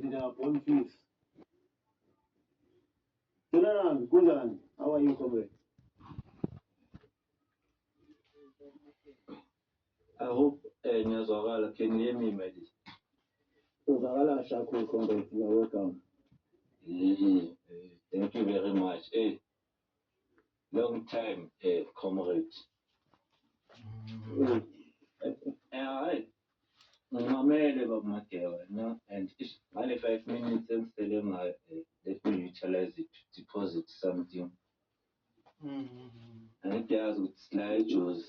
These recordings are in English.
celebrated our own feast. Tunaran, Kunjan, how are you, comrade? I hope Nyazwakala can hear me, Medi. Uzakala Shaku, comrade, you are welcome. Thank you very much. Long time, comrade. Alright. Ngimamele babuMakewa, no, and it's only 5 minutes and still let me utilize it to deposit something. And it has with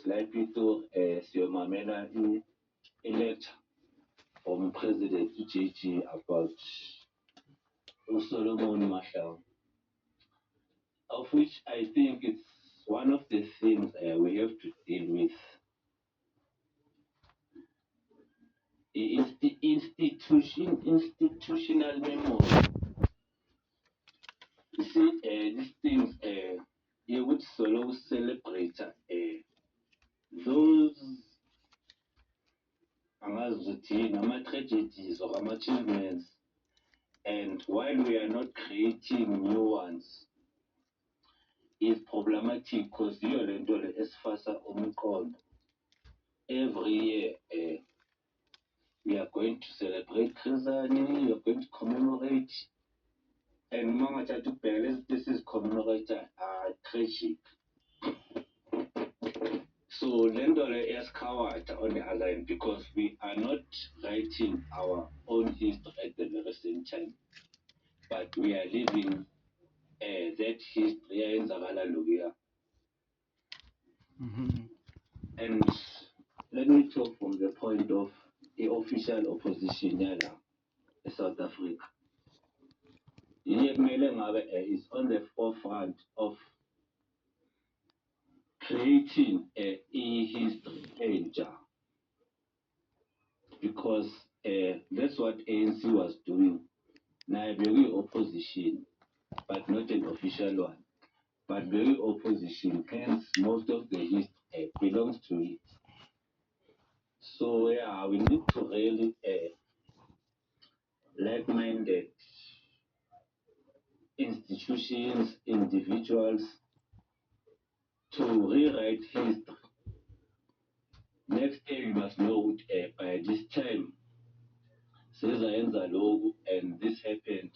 slide people, siyomamela a lecture from President UJG about Solomon Mahlangu, of which I think it's one of the things we have to deal with. Institutional memory. You see, these things, you would solo celebrate those tragedies or achievements, and while we are not creating new ones, is problematic because you're doing as fast as every year. We are going to celebrate Khizani, we are going to commemorate, and Mama Chatu Palace, this is commemorated tragic. So Lendole is coward on the other end because we are not writing our own history at the very same time, but we are living that history in Zavana Lugia. And let me talk from the point of the official opposition in South Africa. Is on the forefront of creating a history because that's what ANC was doing. Now, very opposition, but not an official one, but very opposition. Hence, most of the history belongs to it. So, yeah, we need to really like-minded institutions, individuals to rewrite history. Next year, we must know by this time, Caesar logo, and this happened.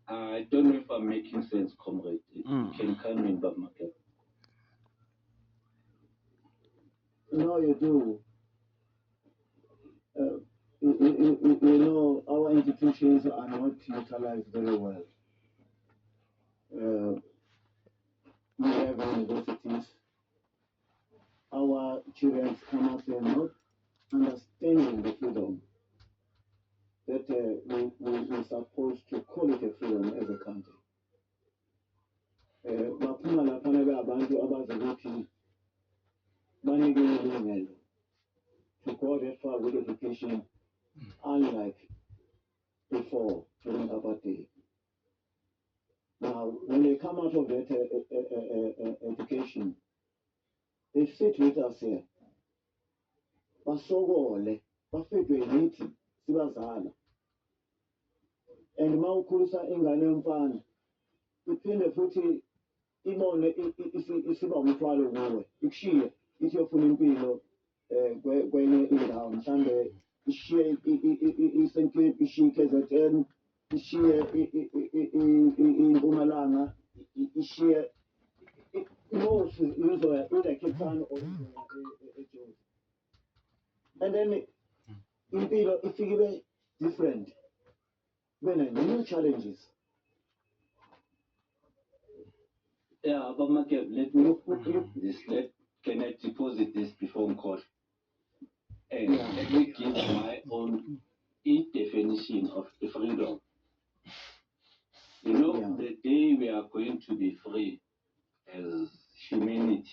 I don't know if I'm making sense, comrade. You can come in, but No, you do. You know, our institutions are not utilized very well. We have universities. Our children come up here not understanding the freedom that we're supposed to call it a freedom as a country. Baphuma laphana abantu abazi ukuthi banikele ilungelo to go that far with education, unlike before during apartheid. Now, when they come out of that education, they sit with us here. Basokole, bafedwe yithi sibazala. And mawukhulisa ingane yomfana, iphinde futhi ibone isiba umthwalo kuwe, ikushiye ithi yofuna impilo kwenye indawo, mhlambe ishiye iSt ishiye iKZN, ishiye iMpumalanga, ishiye most usually either Cape Town or eJozi. And then impilo ifike different. When the new challenges. yeah, but Makev, let me this. Can I deposit this before call? And let me give my own definition of the freedom. You know, the day we are going to be free as humanity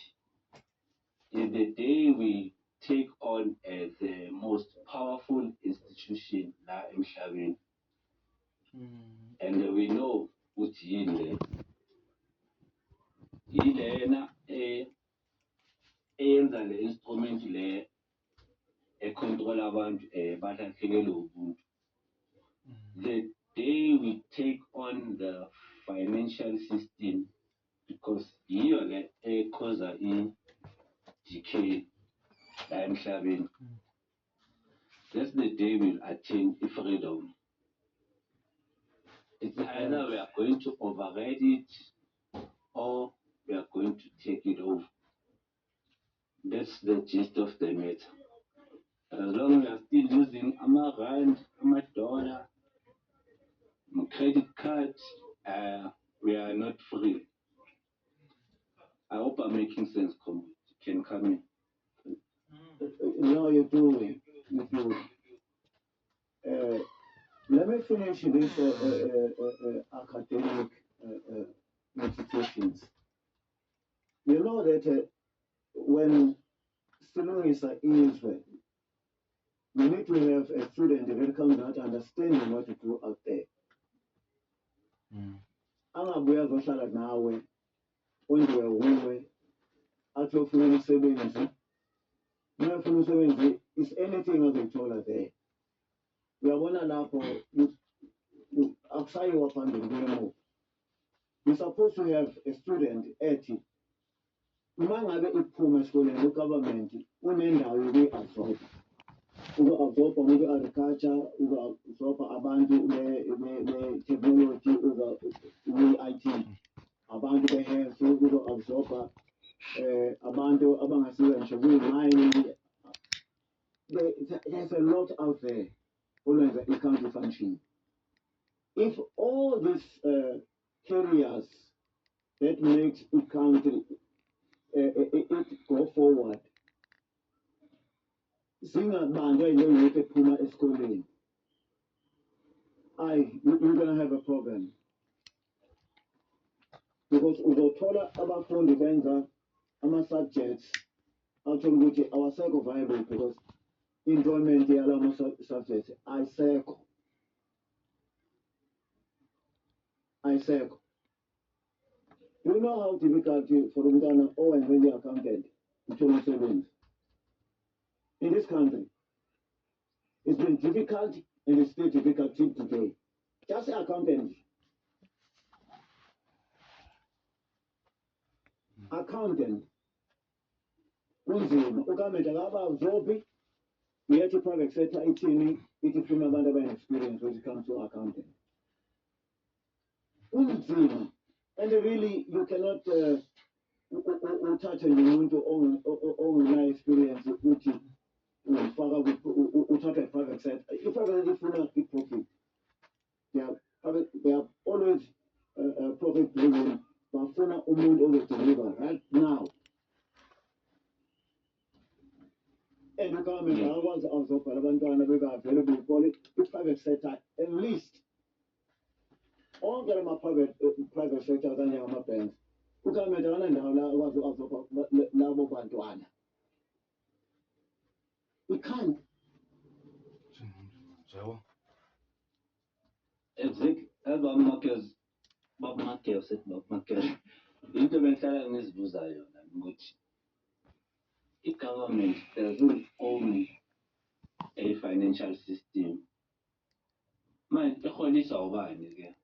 is the day we take on the most powerful institution in Shavin. And we know what's in there. Eyenza le instrument le econtrol abantu balahlekelwe ubuntu. The financial system because yiyo le ekhoza i-decay la emhlabeni. That's the day we'll attain freedom. It's either we are going to override it or we are going to take it over. That's the gist of the matter. As long as we are still using rand, dollar, credit cards, we are not free. I hope I'm making sense, comrade. You can come in. No, you do. You do. Let me finish this academic meditations. You know that when Sinonisa is you need to have a student that comes out understanding what to do out there. Angabuya azohlala nawe wenziwe wuwe athi ufuna umsebenzi mayefuna umsebenzi is anything azoyithola there. Uyabona lapho akusayiwa phambili kuyemuva. You're supposed to have a student ethi uma ngabe iphuma esikoleni u-government unendawo yokuyi-absorba uku-absorba ngokwe-agriculture, uku-absorba abantu be-technology, uku-IT, abantu be-health, uku-absorba abantu abangasiza ngisho kuyi-mining. There's a lot out there olwenza i-country function. If all these carriers that makes a country it go forward zingabanjwa yile youth ephuma esikoleni, you're gonna have a problem because uzothola abafundi benza ama-subjects athola ukuthi awasekho viable because employment yala ma-subjects ayisekho. Do you know how difficult for umntwana owenze nje-accountant uthola umsebenzi? In this country, it's been difficult and it's still difficult till today. Just accountant. Accountant. Kunzima. Ukameta akaba-absorbi. Yet private sector ithini ithi funa abantu abane-experience when it comes to accounting. Kunzima. And really, you cannot uthathe umuntu ongena experience ukuthi ufaka uthatha i-private sector. I-private ifuna i-profit. They are always profit driven. Bafuna umuntu ozodeliver right now. And ugovernment akwazi azobhala abantwana beba-available for i-private sector at least. Onke private sector kanye ngama-banks ugovernment akanandawo la akwazi azopha labo bantwana. We can't. Exactly. Babumakez into bengihlala ngizibuza yona ukuthi i-government doesn't own a financial system. Manje iholiswa ubani ke?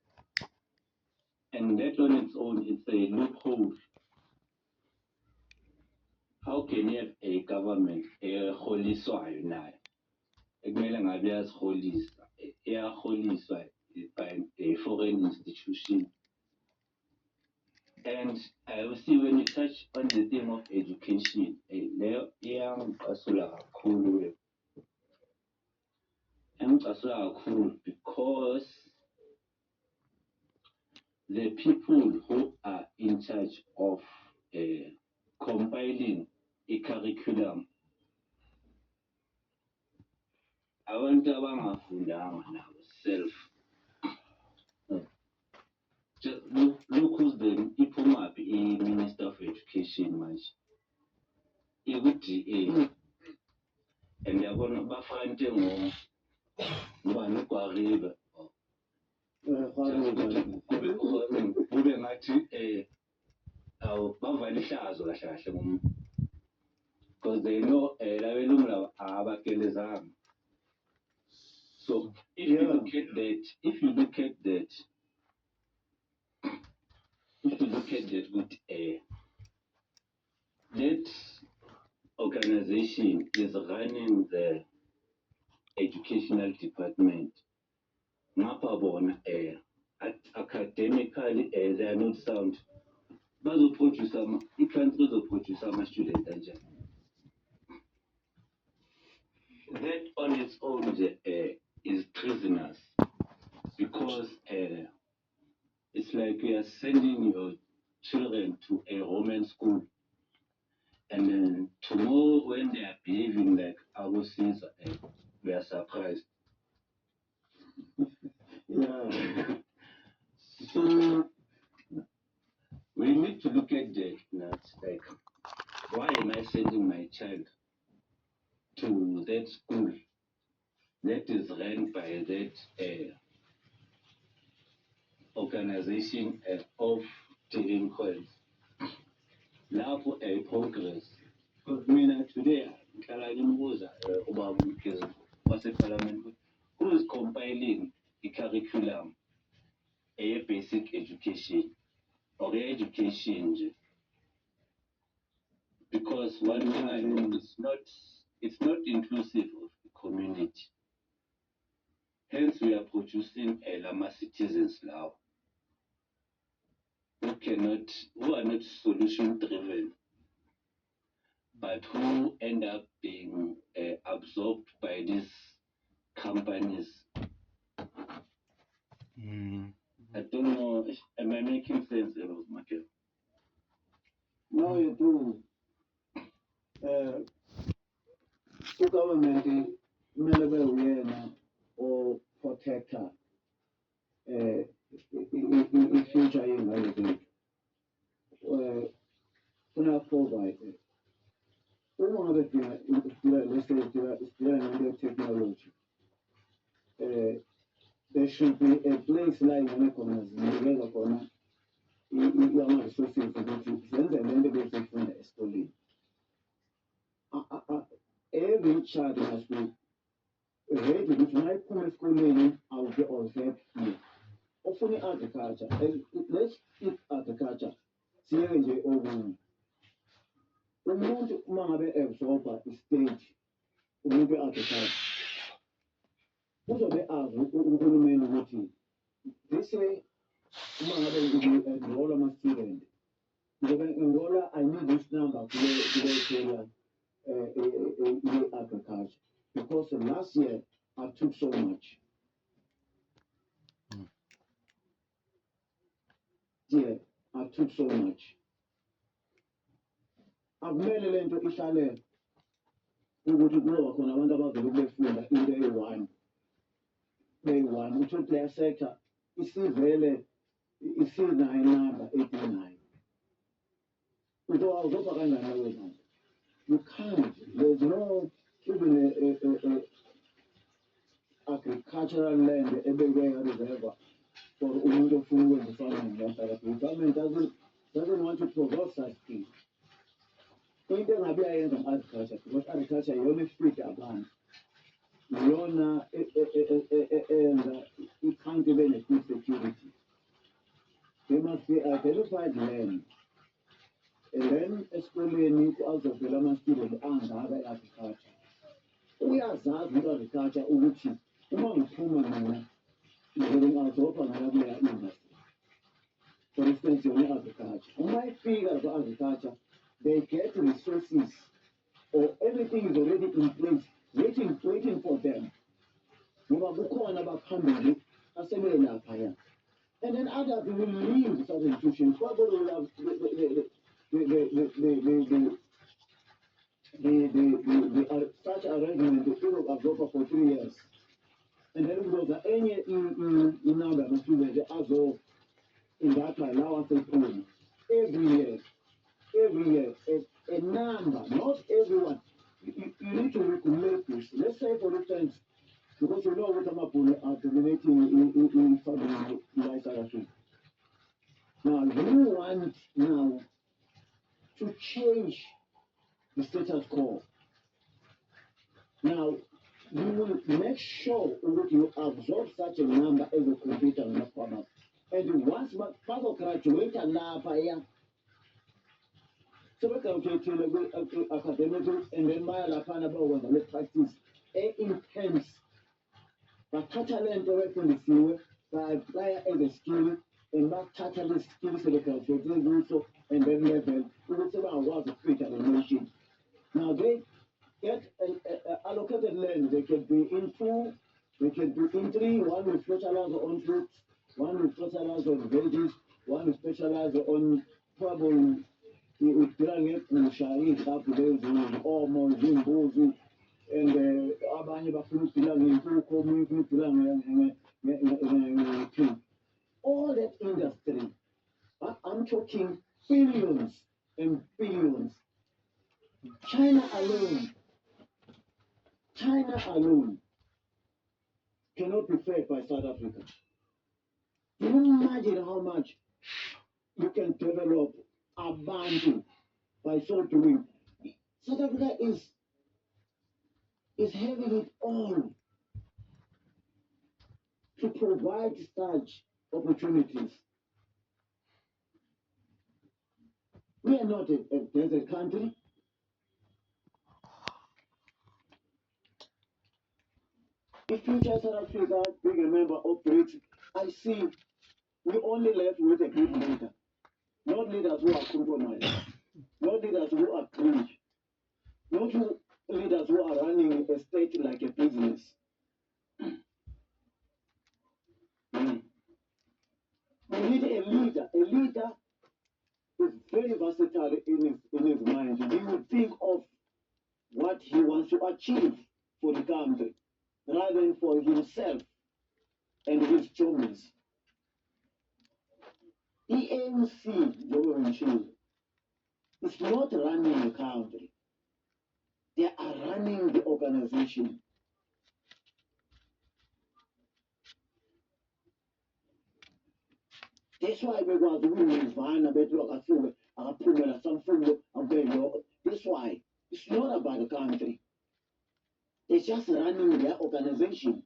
And that on its own, it's a loophole. How can you have a government eholiswayo nayo? Ekumele ngabe yaziholisa, eyaholiswa by a foreign institution. And I will see when you touch on the theme of education, leyo iyangicasula kakhulu. Iyangicasula kakhulu because the people who are in charge of compiling a curriculum, abantu abangafundanga nabo self. Just look who's the iphuma phi i-Minister of Education manje. Iku-DA. And yabona bafaka into ngubani uGwaribe. Kube ngathi bavale ihlazo kahle kahle ngomuntu because they know labelungu laba abagelezanga. So if you look at that, if you look at that good that organization is running the educational department. Ngapha bona academically they are not sound. Bazoproduce i-country izoproduce ama-student kanjani? That on its own is treasonous because it's like you are sending your children to a Roman school, and then tomorrow when they are behaving like our Caesar, we are surprised. Yeah. So we need to look at that. Like, why am I sending my child to that school that is run by that organization of delinquents? Lapho progress. Because mina today, ngihlala ngimbuza ubaba uMkhize waseParliament, who is compiling the curriculum basic education or education nje? Because one thing I know, it's not inclusive of the community. Hence, we are producing Lama citizens now who are not solution driven, but who end up being absorbed by these companies. I don't know, am I making sense, Michael? No, you do. Government kumele bewuyena or protector i-future yengane zethu. Funa provide. Uma ngabe sidila nento ye-technology, there should be a place la ingane khona zinikeza khona ama-resources ukuthi zenze lento bezifunda esikoleni. Every child must be ready ukuthi uma iphuma esikoleni awuke ozep here. Ofuna i-agriculture, let's keep agriculture, siyeke nje okunye. Umuntu uma ngabe absorba i-stage, umuntu we-agriculture, uzobe azi uhulumeni ukuthi this way uma ngabe ngienrolla ama-student, ngizobe enrolla, I need this number kule area agriculture, because last year I took so much. Yeah, I took so much. Akumele le nto ihlale ukuthi kuba khona abantu abazobe befunda into eyi-one beyi-one, uthole player sector isivele isinayo inamba 89. Uzobha kanjani leyo namba? You can't. There's no even agricultural land ebekwe reserve for umuntu ofuna ukwenza i-farming ngendlela. The government doesn't want to provide such things. Into engabe yayenza agriculture, because agriculture iyona ifeed abantu, iyona eyenza i-country ibe ne-food security. There must be identified land. And then esikoleni azovela ama-student angaka e-agriculture. Uyazazi i-agriculture ukuthi uma ngiphuma mina ngizobe ngazopha ngala kuleya industry. For instance, yona i-agriculture. Uma ifika kwa-agriculture, they get resources or everything is already in place, waiting for them. Ngoba kukhona abaphambili asebelaphaya. And then others will leave such institutions. What will have such arrangement, the people of Europa for 3 years. And then because any number of students as well in that allowance every year, a number, not everyone. You need to regulate this. Let's say, for instance, because you know what are dominating in Southern Africa. Now, you want now to change the status quo. Now, you will make sure that you absorb such a number as a computer and not farmers. And once bazograduate lapha ya sebegraduatile kwi-academic and then baya laphana bayokwenza le practice e-intense bathatha le nto befundisiwe ba-aplya as a skill and bathatha le skill sebegraduate kuso and then level ukuthi bangakwazi ukufita le nation. Now they get allocated land. They can be in two, they can be in three. One will specialize on fruits, one will specialize on veggies, one will specialize on probably udila ngegusha, iy'klabhu lezi, omo, izimbuzi, and abanye bafuna ukudila ngey'nkukhu, omunye ufuna ukudila nge-pig. All that industry, I'm talking billions and billions. China alone cannot be fed by South Africa. Can you imagine how much you can develop Abantu by so doing? South Africa is having it all to provide such opportunities. We are not a desert country. If Future South Africa being a member of BRICS, I see we only left with a good leader. Not leaders who are compromised, not leaders who are cringe, not leaders who are running a state like a business. We need a leader. A leader is very versatile in his mind. He will think of what he wants to achieve for the country rather than for himself and his children. ANC, is not running the country. They are running the organization. That's why we was winning Vana, that's why it's not about the country. They're just running their organization.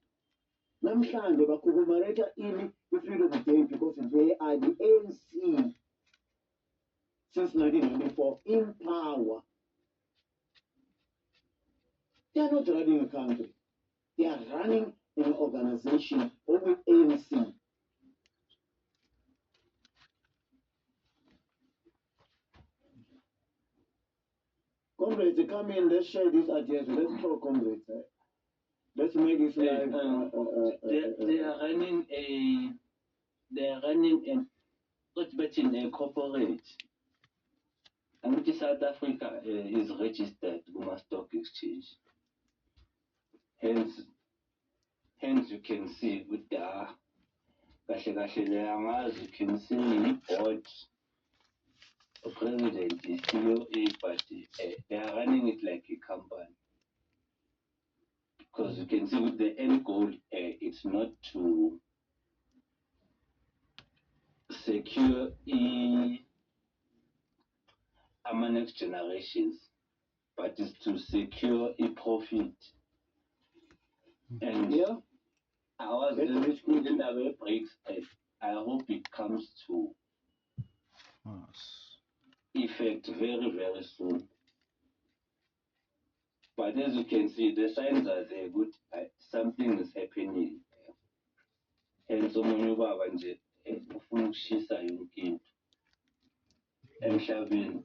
Namhlanje bakuvumareta ini freedom day because they are the ANC since 1994 in power. They are not running a country. They are running an organization of the ANC. Comrades, come in, let's share these ideas. Let's talk, comrades. Let's make this live. They are running what's betting a corporate. And South Africa is registered Guma Stock Exchange. Hence you can see with the as you can see board president is CEO, but they are running it like a company. Because you can see with the end goal, it's not to secure our next generations, but it's to secure a profit. And Yeah, I was in the breaks. I hope it comes to effect very, very soon. But as you can see, the signs are there good. Something is happening. And so many baba nje ufuna ukushisa yonke into emhlabeni.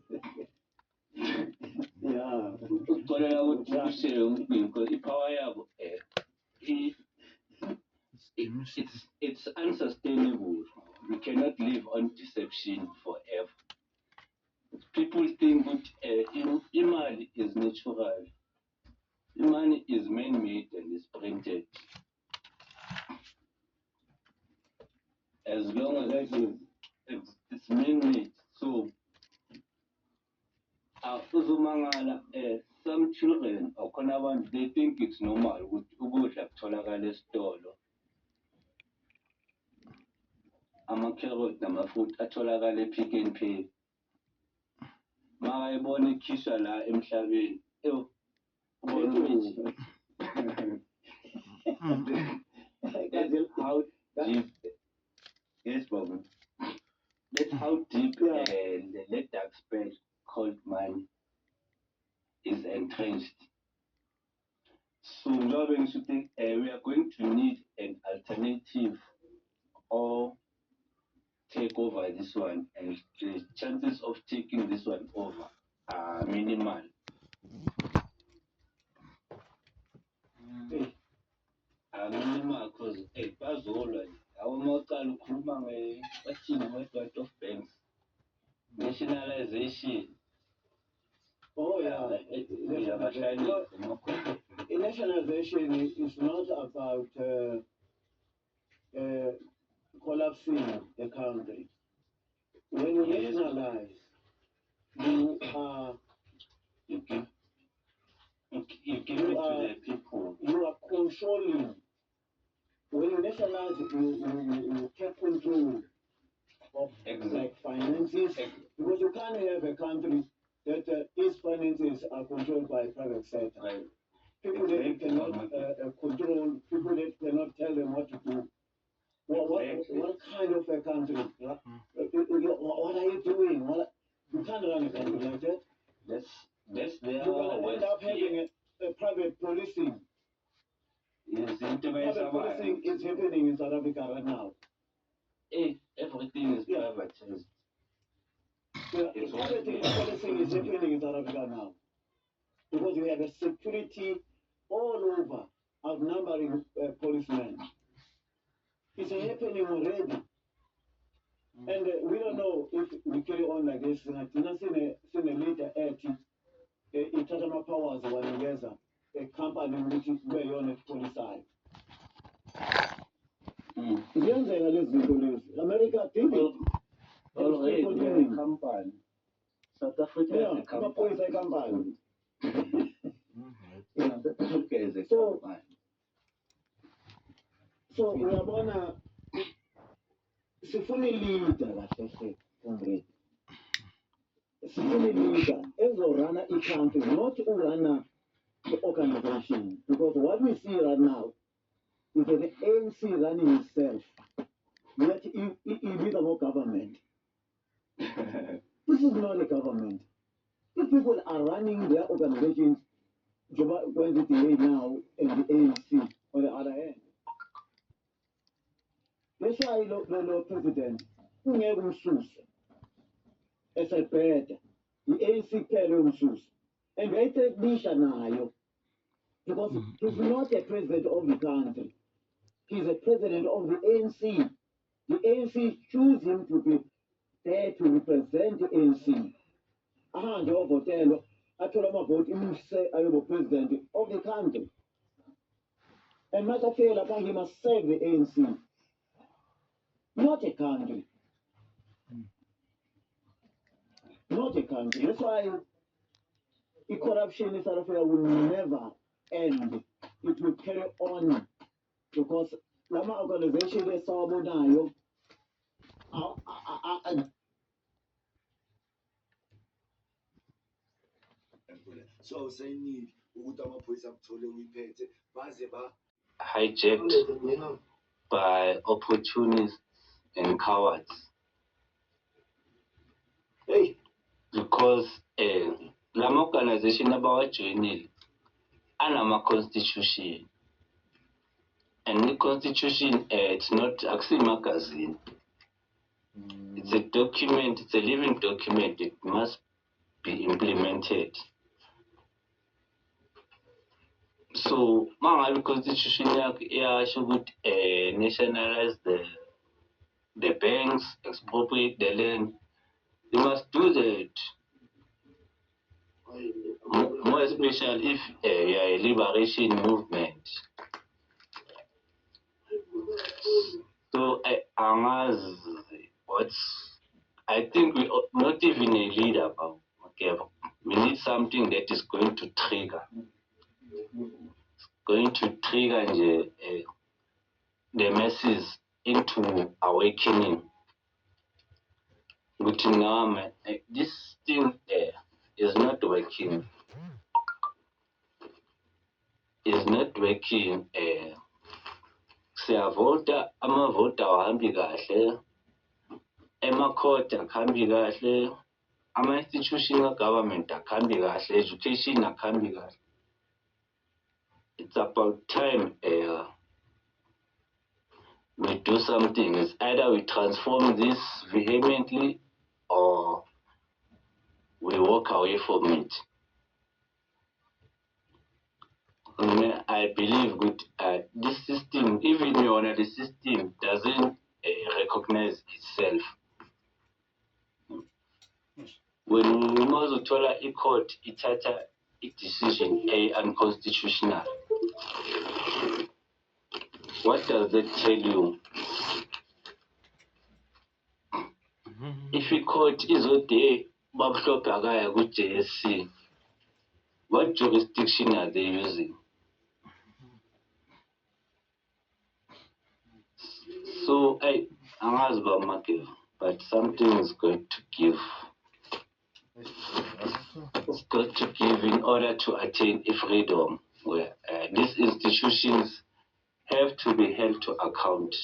yeah. Ukuxolela ukuthi ushe yonke into because ipower yabo it's unsustainable. We cannot live on deception forever. People think that imali is natural. Money is man-made and is printed. As long as it's man-made, so some children or they think it's normal with ukudla kutholakala esitolo. Ama-carrot nama-fruit atholakala e-Pick n Pay. Makayibona ikhishwa la emhlabeni. How deep? Yes, Bob. native or take over this one, and the chances of taking this one over are minimal. Minimal because bazolwa awumaqala ukhuluma bathini nge-right of banks, nationalization. Oh yeah, nationalization is not about collapsing the country. When you nationalize, you give it to the people. You are controlling. When you nationalize, you take control of like finances, because you can't have a country that its finances are controlled by private sector. Right. People that cannot control, people that cannot tell them what to do. What kind of a country? What are you doing? You can't run a country like that. That's their You're going to end up having a private policing. Private policing is happening in South Africa right now. Everything is privatized. Private policing is happening in South Africa now. Because we have a security all over, outnumbering policemen. It's happening already. And we don't know if we carry on like this. Seen a later ithatha powers wanikeza a company ukuthi kube yona epolisayo. Ziyenzeka lezi zinto lezi. America did it. Already company. South Africa is a company. Amaphoyisa company. South Africa is a company. So uyabona sifuna leader kahle Congress. Sifuna leader ezorana i-country, not urana the organization. Because what we see right now is that the ANC running itself. Yet it is about government. This is not a government. If people are running their organizations, when it is now and the ANC on the other hand. That's why the president, ungeke umsuse, esebheda, i-ANC kuphela umsuse. And uyayithekisha nayo, because he's not a president of the country. He's a president of the ANC. The ANC choose him to be there to represent the ANC. Ahambe ovotelwa, athola amavoti imuse ayoba president of the country. And must feel upon he must serve the ANC. Not a country. Not a country. That's why the corruption in South Africa will never end. It will carry on. Because Lama organization is so now. So saying hijacked by opportunists and cowards. Hey. Because lama organization abawajoyinile anama constitution, and the constitution it's not a magazine. It's a document, it's a living document. It must be implemented. So, the constitution should nationalize the banks, expropriate the land. They must do that. More especially if you are a liberation movement. So, I think we are not even a leader. Okay, we need something that is going to trigger. The masses into awakening. But now, this thing is not working. Is not working. Siyavota, amavota ahambi kahle, emakhodi akhambi kahle, ama-institution government akhambi kahle, education akhambi kahle. It's about time do something. It's either we transform this vehemently or we walk away from it. I believe this system, even when the system doesn't recognize itself. When we must tell a court, it's a decision unconstitutional. What does that tell you? If a court is out there, with JSC, what jurisdiction are they using? So I'm asking Market, but something is going to give. It's got to give in order to attain a freedom where these institutions have to be held to account.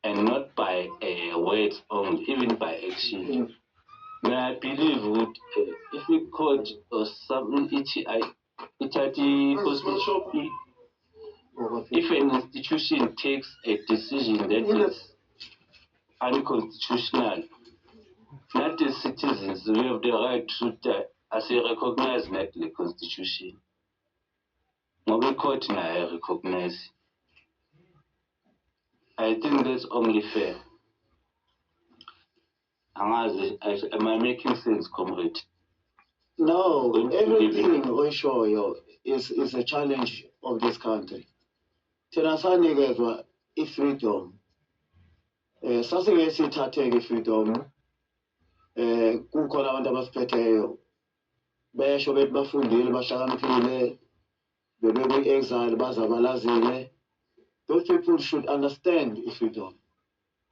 And not by words only, even by action. Now, I believe if we could or something, if an institution takes a decision that is unconstitutional, not the citizens, we have the right to, as a recognize that the constitution. No, we court now I recognize. I think that's only fair. Am I making sense, comrade? No, everything Oishoyo is a challenge of this country. Tenasanikezwa freedom. Sasingeke sithathe freedom. Kukhona abantu abasiphetheyo. Besho bethi bafundile bahlakaniphile. Bebekwi exile bazabalazile. Those people should understand freedom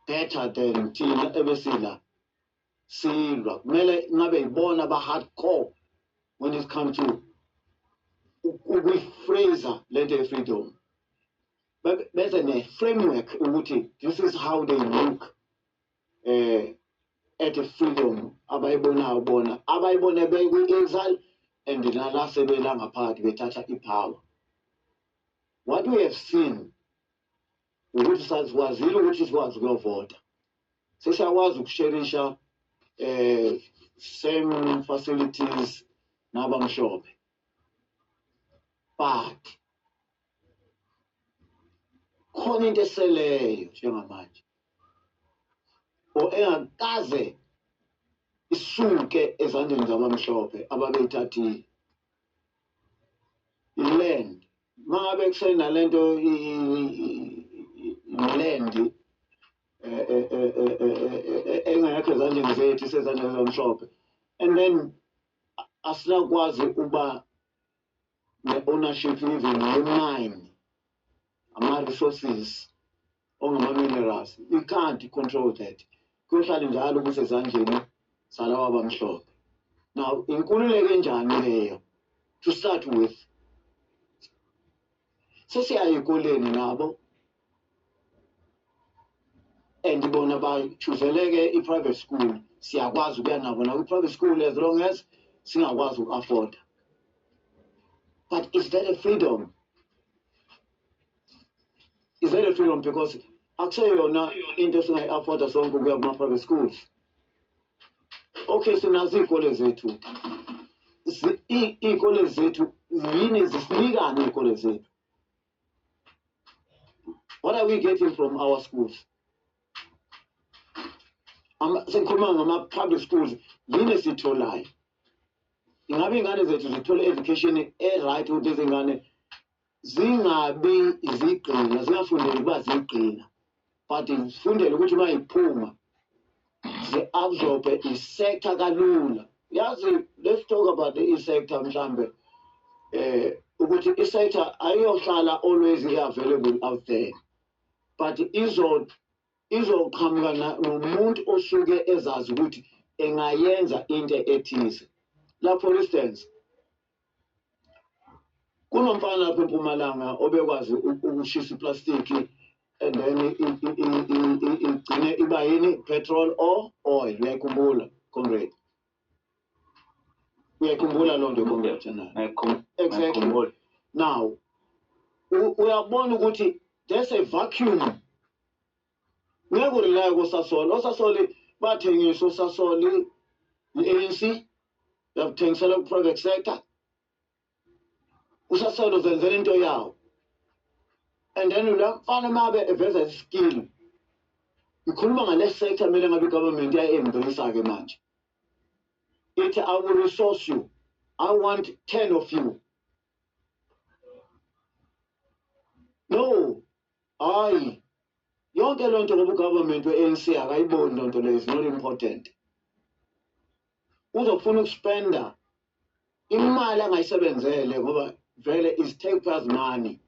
better than thina ebesila. Silwa kumele ngabe ibona ba hardcore when it comes to ukuyifraser lento freedom. There's a framework ukuthi this is how they look at the freedom abayibona bekwi-exile and nala sebela ngaphakathi bethatha ipower. What we have seen ukuthi sazikwazile ukuthi sikwazi ukuyovota, sesiyakwazi ukusherisha same facilities nabamhlophe, but khona into eseleyo njengamanje or engakaze isuke ezandleni zabamhlophe ababeyithathile iland. Mangabe kusenalento iland engekho ezandleni zethu isezandleni zabamhlophe, and then asinakwazi ukuba ne-ownership even ye-mine, ama-resources ongama-minerals. We can't control that. Kuyohlala njalo kusezandleni zalaba abamhlophe. Now inkululeko enjani leyo to start with? Sesiya eyikoleni nabo and bona bachuzeleke i-private school, siyakwazi ukuya nabo na i-private school as long as singakwazi uku-afford. But is that a freedom? Is that a freedom? Because akuseyona into singayi-afforda sonke ukuya kuma-private schools. Okay, sinazo iy'kole zethu. Iy'kole zethu yini zisinikani iy'kole zethu? What are we getting from our schools? Sengikhuluma ngama-public schools, yini esitholayo? Ingabe iy'ngane zethu zithole education e-right ukuthi izingane zingabi izigqila, zingafundeli ukuba zigqila, but zifundele ukuthi uma yiphuma zi-absorbe i-sector kalula. Yazi, let's talk about the i-sector mhlambe. Ukuthi i-sector ayiyohlala always available out there, but izoqhamuka nomuntu osuke ezazi ukuthi engayenza into ethize. La for instance, kunomfana lapha eMpumalanga obekwazi ukushisa iplastiki and then igcine iba yini, petrol or oil. Uyayikhumbula comrade? Uyayikhumbula loo nto comrade? Exactly. Now uyabona ukuthi there's a vacuum. Ngeke urely kuSasol. OSasol bathengiswa uSasol i-ANC yabuthengisela ku-private sector. USasol uzenzela into yawo. And then la mfana mabe eveza iskill. Ikhuluma ngale sector kumele ngabe government iya-embrace ke manje. Ithi I will resource you. I want 10 of you. No. Hayi. Yonke loo nto ngoba ugovernment we-ANC akayiboni loo nto leyo, is not important. Uzofuna ukuspenda imali angayisebenzele ngoba vele is takers money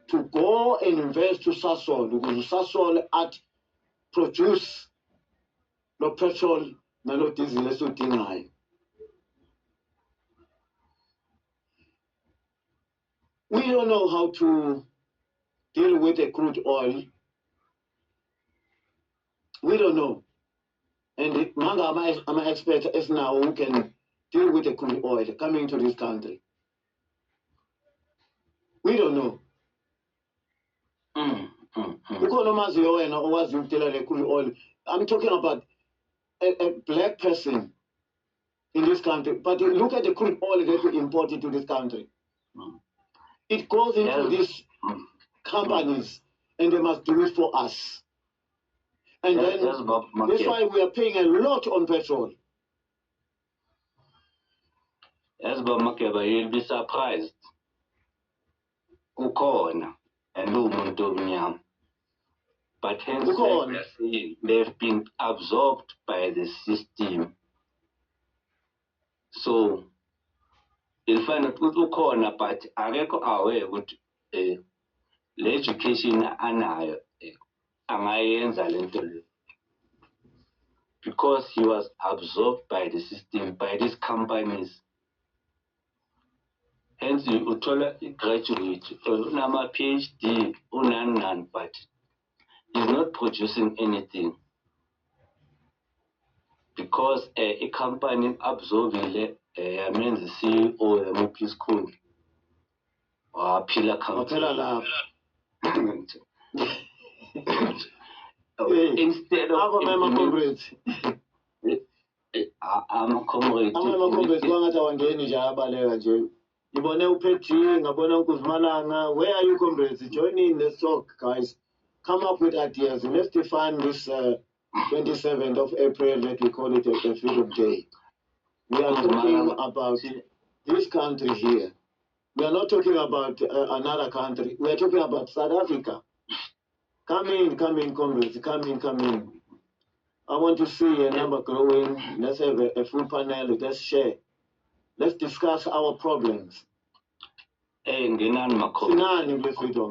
to go and invest to Sasol ukuze uSasol at produce lo petrol nalo diesel esudingayo. We don't know how to deal with the crude oil. We don't know. And manga I'm an expert as now who can deal with the crude oil coming to this country. We don't know. I'm talking about a black person in this country. But look at the crude oil that we import into this country. It goes into these companies and they must do it for us. And then that's why we are paying a lot on petrol. Yes, but Makeba, you'll be surprised. Ukona and Lumundomyam. But hence they've been absorbed by the system. So you'll find that Ukona, but Areko aware with the education anayo angayenza lento le. Because he was absorbed by the system, by these companies. Hence, you uthola graduate, unama PhD, unan, but he's not producing anything. Because a company absorbing I mean the CEO, the Mopi school, or Pillar company. Instead of I'm a comrade. Where are you, comrades? Join in, let's talk, guys. Come up with ideas. Let's define this 27th of April that we call it a Freedom Day. We are talking about this country here. We are not talking about another country. We are talking about South Africa. Come in, comrades. Come in. I want to see a number growing. Let's have a full panel. Let's share. Let's discuss our problems. Freedom.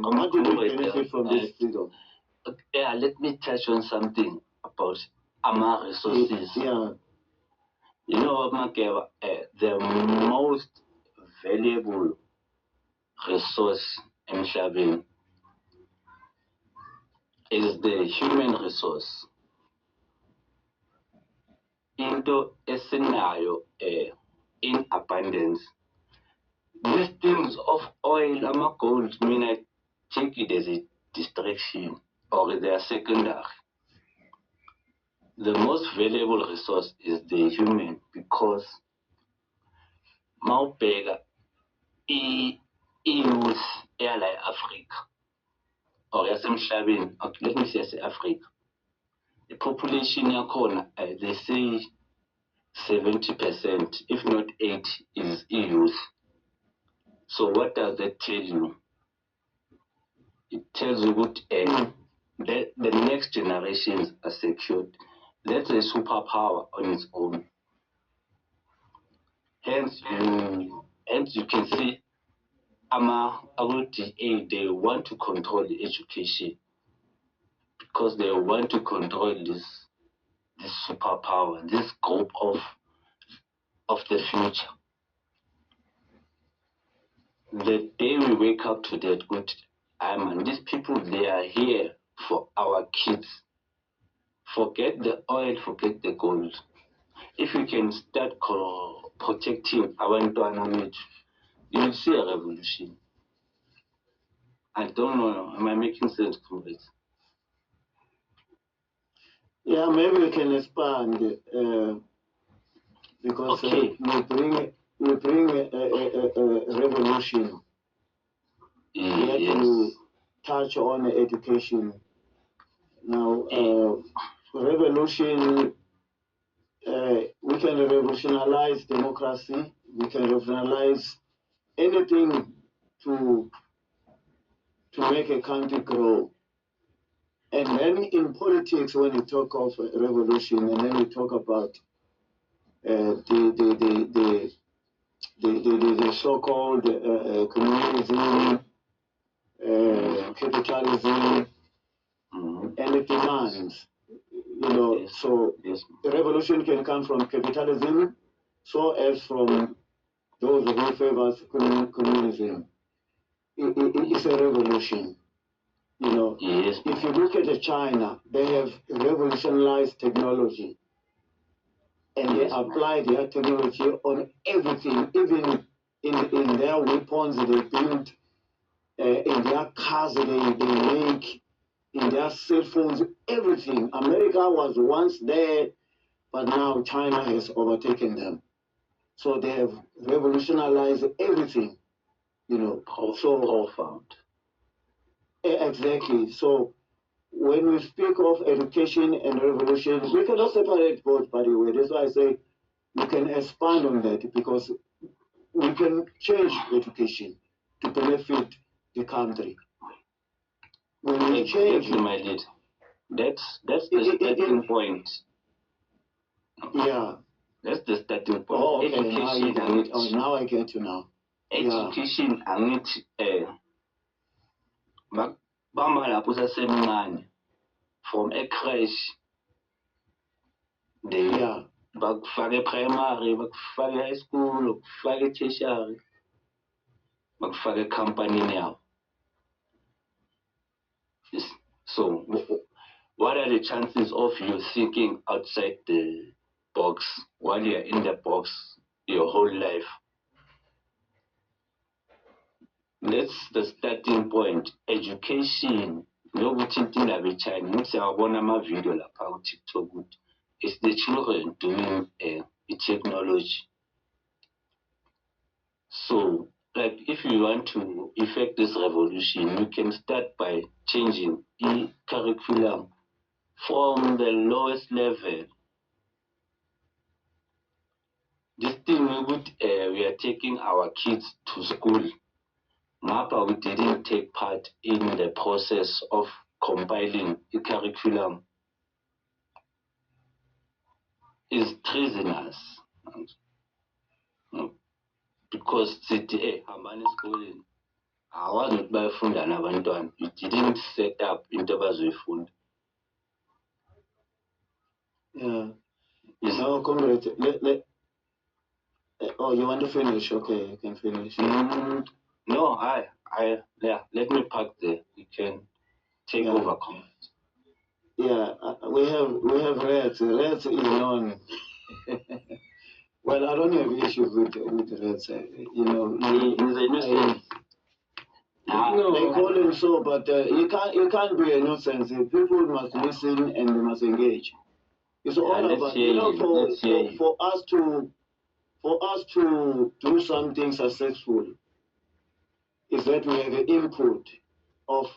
What do we benefit from this freedom? Yeah, let me touch on something about our resources. Yeah. You know, Makeba, the most valuable resource in Shabin is the human resource. Into a scenario in abundance, these things of oil and gold, I mean, I take it as a distraction or they are secondary. The most valuable resource is the human because Maupega is like Africa or Yasemshabin, let me say Africa. The population they say 70%, if not 80%, is youth. So what does that tell you? It tells you that the next generations are secured. That's a superpower on its own. Hence you can see they want to control the education because they want to control this superpower, this group of the future. The day we wake up to that, these people, they are here for our kids. Forget the oil, forget the gold. If we can start protecting our environment, you will see a revolution. I don't know. Am I making sense to it? Yeah, maybe we can expand because Okay. we bring a revolution. We have Yes. to touch on education. Now, revolution, we can revolutionize democracy. We can revolutionize anything to make a country grow. And then in politics, when you talk of revolution, and then you talk about the so-called communism, capitalism, and the demands. You know, Yes. so Yes. the revolution can come from capitalism, so as from those who favors communism. It's a revolution. You know, Yes. if you look at China, they have revolutionized technology, and they Yes. apply their technology on everything, even in their weapons they build, in their cars they make, in their cell phones, everything. America was once there, but now China has overtaken them. So they have revolutionized everything, you know. So Profound. Exactly. So when we speak of education and revolution, we cannot separate both, by the way. That's why I say we can expand on that because we can change education to benefit the country. When we change Exactly, my lead. That's the starting point. Yeah. That's the starting point. Oh, okay. Education. Now I get you now. Education angithi bamba lapho usasemncane from a crash bakufake primary, bakufake high school, bakufake tertiary, bakufake ekhampanini yabo. So what are the chances of you thinking outside the box while you're in the box your whole life? That's the starting point. Education. Nokuthi indaba eChina ngithi siyawabona ama-video lapha ku-TikTok ukuthi it's the children doing technology. So, like, if you want to effect this revolution, you can start by changing the curriculum from the lowest level. This thing we are taking our kids to school. Mapa, we didn't take part in the process of compiling the curriculum. Is treasonous. Because sithi hambani esikoleni awazi ukuthi bayafunda nabantwana. You didn't set up into abazoyifunda. Yeah. No, comrade. Oh, you want to finish? Okay, you can finish. No, let me park there. You can take over, comrade. Yeah, we have Reds. Reds is known. Well, I don't have issues with Reds. You know, he's a nuisance. No, they call him so, but you can't be a nuisance. People must listen and they must engage. It's all about for us to do something successful. Is that we have an input of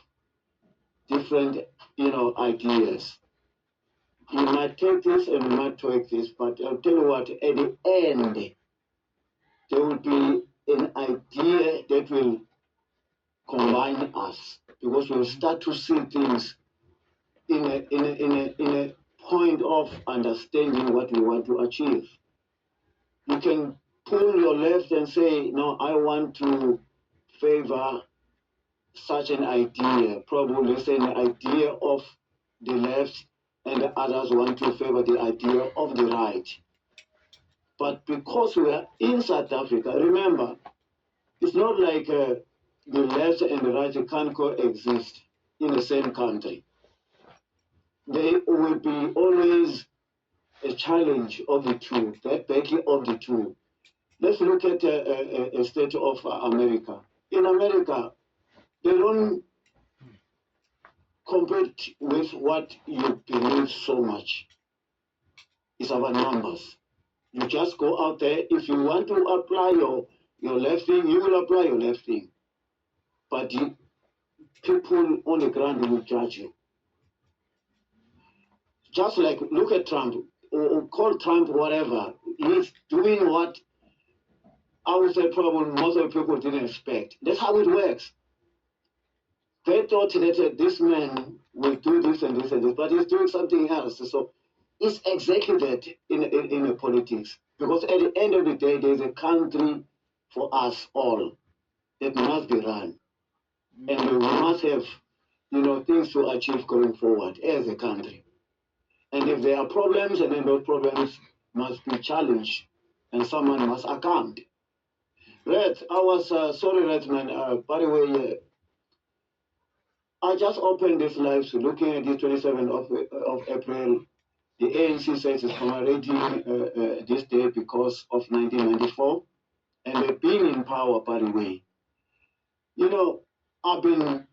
different ideas. You might take this and you might take this, but I'll tell you what, at the end, there will be an idea that will combine us because we'll start to see things in a point of understanding what we want to achieve. You can pull your left and say, no, I want to favor such an idea, probably say an idea of the left, and the others want to favor the idea of the right. But because we are in South Africa, remember, it's not like the left and the right can't coexist in the same country. There will be always a challenge of the two, that backing of the two. Let's look at a state of America. In America, they don't compete with what you believe so much. It's about numbers. You just go out there. If you want to apply your left thing, you will apply your left thing. But people on the ground will judge you. Just like look at Trump, or call Trump whatever. He's doing what I would say probably most of the people didn't expect. That's how it works. They thought that this man will do this and this and this, but he's doing something else. So it's exactly that in the politics. Because at the end of the day, there's a country for us all that must be run. And we must have, things to achieve going forward as a country. And if there are problems, and then those problems must be challenged, and someone must account. Red, I was sorry, Redman. By the way, I just opened this live, so looking at the 27th of April. The ANC says it's commemorating this day because of 1994, and they've been in power, by the way. I've been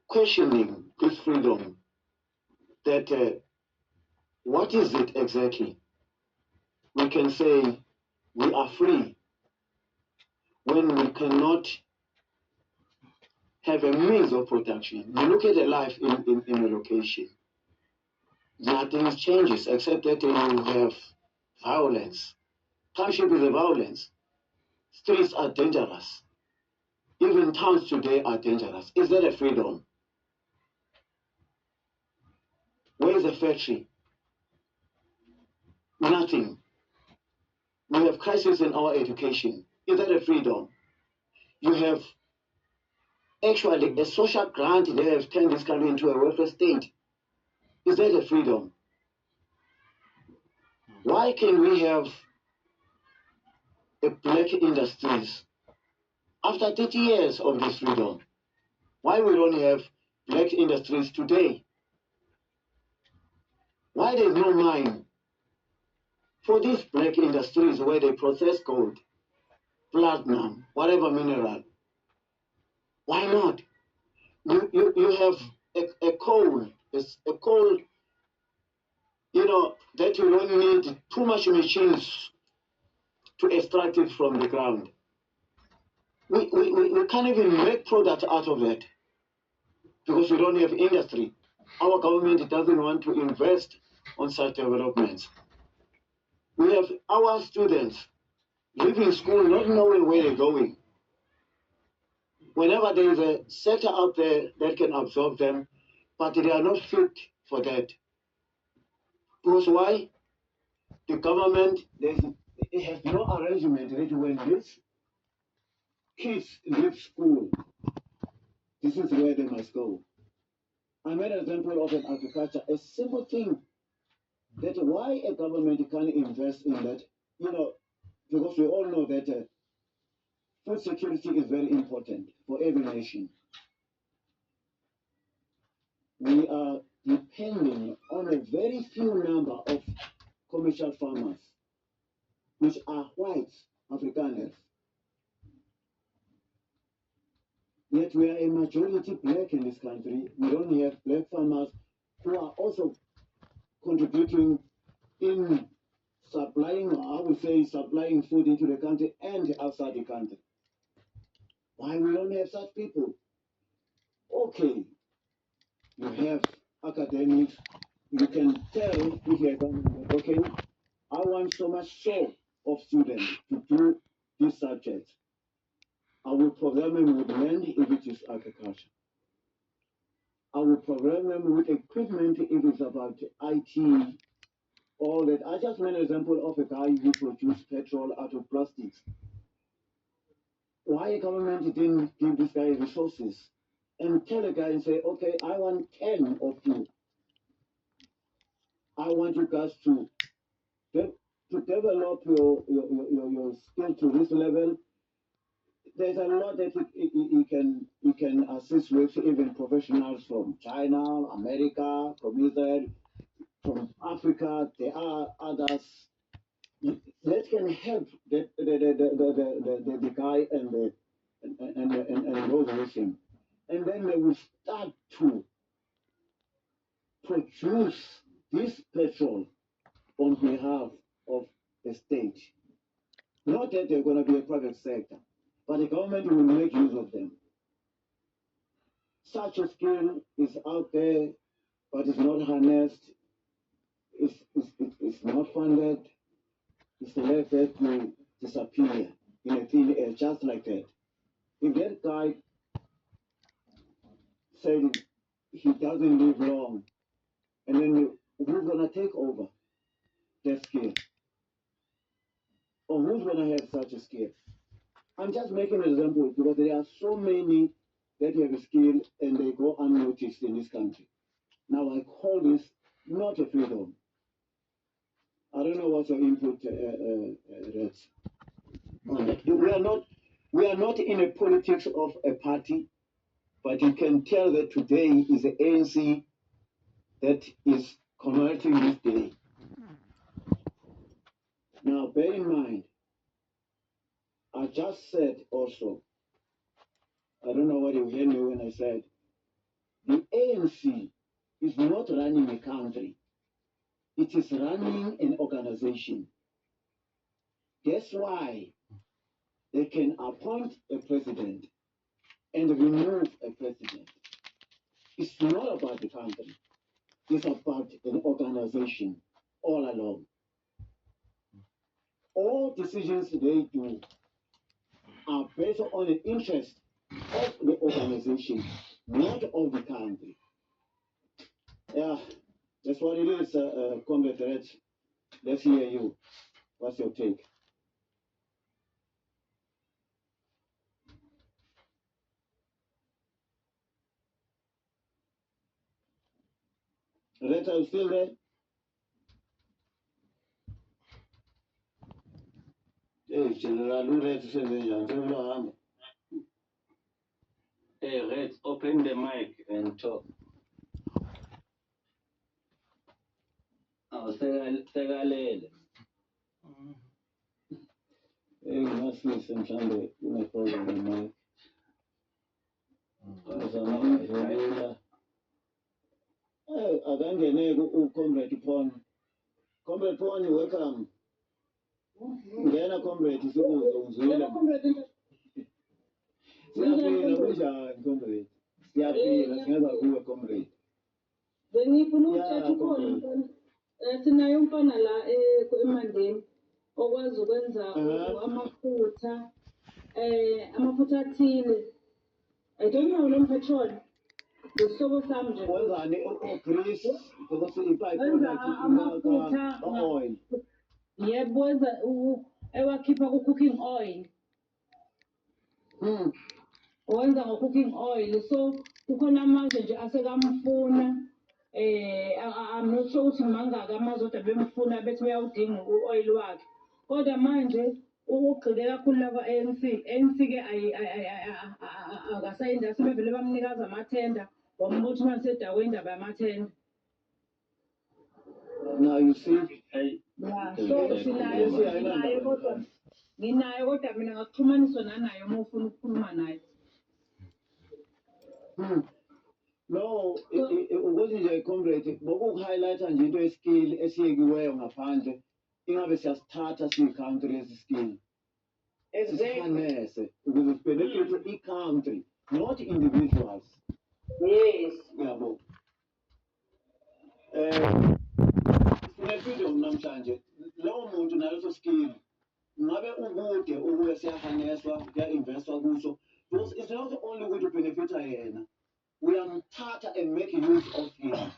questioning this freedom, that what is it exactly? We can say we are free when we cannot have a means of protection. You look at a life in a location, nothing changes except that you have violence. Township is a violence. Streets are dangerous. Even towns today are dangerous. Is that a freedom? Where is the factory? Nothing. We have crisis in our education. Is that a freedom? You have actually a social grant they have turned this country into a welfare state. Is that a freedom? Why can we have a black industries after 30 years of this freedom? Why we don't have black industries today? Why there's no mine for these black industries where they process gold, platinum, whatever mineral? Why not? You have a coal, a coal, that you don't need too much machines to extract it from the ground. We can't even make product out of it because we don't have industry. Our government doesn't want to invest on such developments. We have our students leaving school not knowing where they're going. Whenever there is a sector out there that can absorb them, but they are not fit for that. Because why? The government, it has no arrangement that when these kids leave school, this is where they must go. I made an example of an agriculture, a simple thing, that why a government can't invest in that, because we all know that food security is very important for every nation. We are depending on a very few number of commercial farmers, which are white Afrikaners. Yet we are a majority black in this country. We don't have black farmers who are also contributing in supplying, I would say, supplying food into the country and outside the country. Why we don't have such people? Okay, you have academics, you can tell if you're government, okay, I want so much so of students to do this subject. I will program them with land if it is agriculture. I will program them with equipment if it's about IT, all that. I just made an example of a guy who produced petrol out of plastics. Why the government didn't give this guy resources and tell a guy and say, okay, I want 10 of you. I want you guys to develop your skill to this level. There's a lot that you can assist with, even professionals from China, America, from Israel, from Africa. There are others that can help the guy and those with him, and then they will start to produce this petrol on behalf of the state. Not that they're going to be a private sector, but the government will make use of them. Such a skill is out there, but it's not harnessed, it's not funded, it's left there to disappear in a thin air, just like that. If that guy said he doesn't live long, and then who's going to take over that skill? Or who's going to have such a skill? I'm just making an example because there are so many that have a skill and they go unnoticed in this country. Now I call this not a freedom. I don't know what's your input, Rex, on that. We are not in a politics of a party, but you can tell that today is the ANC that is commemorating this day. Now bear in mind, I just said also, I don't know what you heard me when I said, the ANC is not running a country. It is running an organization. That's why they can appoint a president and remove a president. It's not about the country. It's about an organization all along. All decisions they do are based on the interest of the organization, not of the country. Yeah, that's what it is, Comrade Red. Let's hear you. What's your take? Red, are you still there? Hey, General, Red, Hey, Red, open the mic and talk. Oh, sekalele. Hey, must listen, Chande, you may problem with Mike. Hey, akangene uComrade Phone. Comrade Phone, welcome. Ngena Comrade sikuze uzwile. Siyaphila kunjani Comrade? Siyaphila singaza kuwe Comrade. Bengifuna ukuthatha ukhona sinayo umfana la eMandeni okwazi ukwenza amafutha amafutha athile. I don't know lo petrol. Ngohlobo sami nje. Wenzani grease because ipipe amafutha oil. Yebo wenza ewakhipha ku-cooking oil. Wenza ngo-cooking oil. So kukhona amanje nje asekamfuna. I'm not sure ukuthi mangaka amazodwa bemfuna bethi bayawudinga u-oil wakhe. Kodwa manje ugxile kakhulu laba ANC-ke akasayinda sebevele bamnikaza amathenda wambutha uma sedakwe indaba yamathenda. Now you see, Yeah, so nginayo kodwa mina ngakuxhumaniswa nanayo uma ufuna ukukhuluma naye. no, ukuthi nje Comrade bokuhighlighta nje into yeskill esiyekiweyo ngaphandle ingabe siyasithatha siyi-country esi skill esifanese ukuze sibenefite i-country, not individuals. Yes. Yabo. Sine-freedom namhlanje lowo muntu naleso skill ngabe ukude ukuya siyahaneswa kuya-investwa kuso because it's not only ukuthi ubenefita yena, uyamthatha and make use of him.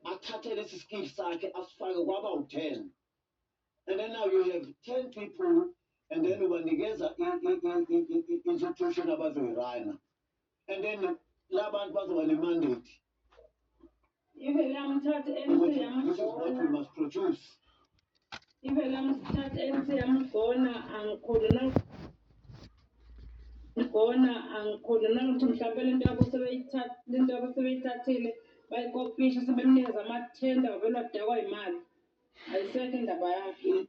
Athathe lesi skill sakhe asifake kwaba u-10, and then now you have 10 people and then ubanikeza institution abazoyirana, and then labantu bazoba ne-mandate. Even lamthatha This is what we must produce. Even lamthatha ANC yamgona angikhuluna ukuthi mhlawumbe lento yabo sebeyithathile bayikopisha sebemnikeza amathenda wavele wadakwa imali ayisekho indaba yakhe.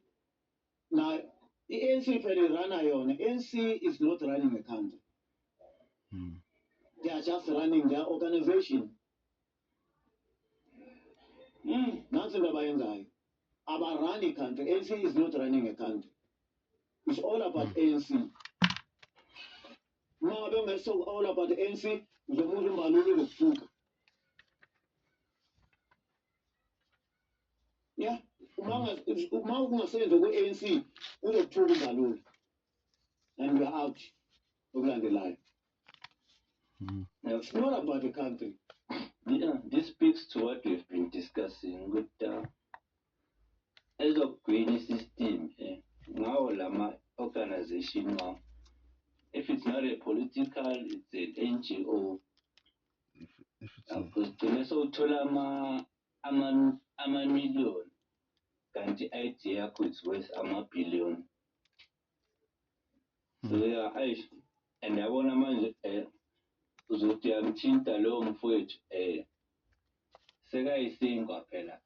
Now, the ANC phela irana yona. ANC is not running a country. They are just running their organization. nansi into abayenzayo abarun i-country. ANC is not running a country. It's all about ANC. Uma ngabe ungeso all about ANC uzomuza uMbalula uzokuthuka. Yeah, uma ungasebenza ku-ANC uzokuthuka uMbalula. And we're out okulandelayo. It's not about the country. Yeah, this speaks to what we've been discussing with as a green system. Now, Lama organization now. If it's not a political, it's an NGO. If it's a, Because so tola ama million, kanti idea it's worth ama billion. So yeah, and yabona manje uzothi amthinta lowo mfowethu sekayisingwa phela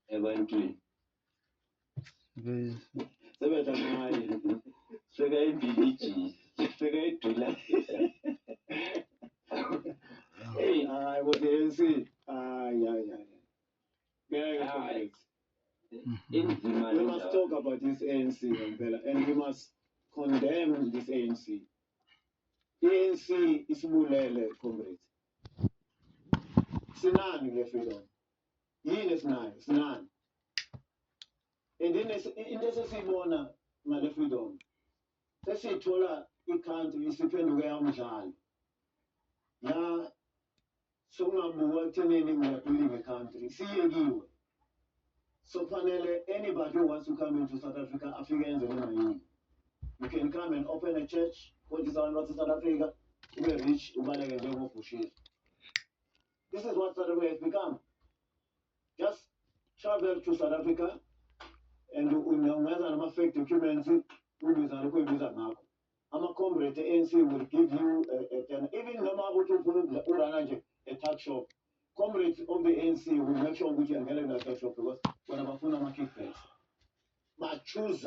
ebantwini. guys, Sebetha ngaye. Sekayimbilijisi, sekayidula. Hey, I was the ANC. Yeah. Inzima We must talk about this ANC, Mpela, and we must condemn this ANC. ANC isibulele, comrades. Sinani le freedom. Yini sinani. And then into sesibona ngale freedom. Sesithola i-country isiphenduke yamdlalo. Ya sungabuka ekuthenini ngiyabhilika i-country. Siyekiwe. So fanele anybody who wants to come into South Africa, Africans and you can come and open a church, go to South Africa, you're rich, this is what South Africa has become. Just travel to South Africa and ungenza fake documents, I'm a comrade, the ANC will give you even a tax shop. Comrades of the ANC will make sure we can get a tax shop because when I'm a phone, I'm a kickbacks. But choose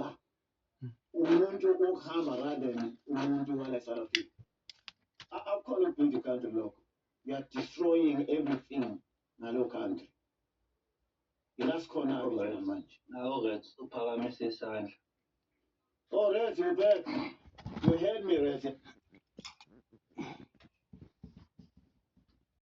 umuntu ohamba rather than umuntu wale South Africa. I'll call it the country local. We are destroying everything in our country. The last corner of the man. Now let's upphakamise isandla. Oh, Rez, you're back. You heard me, Rez.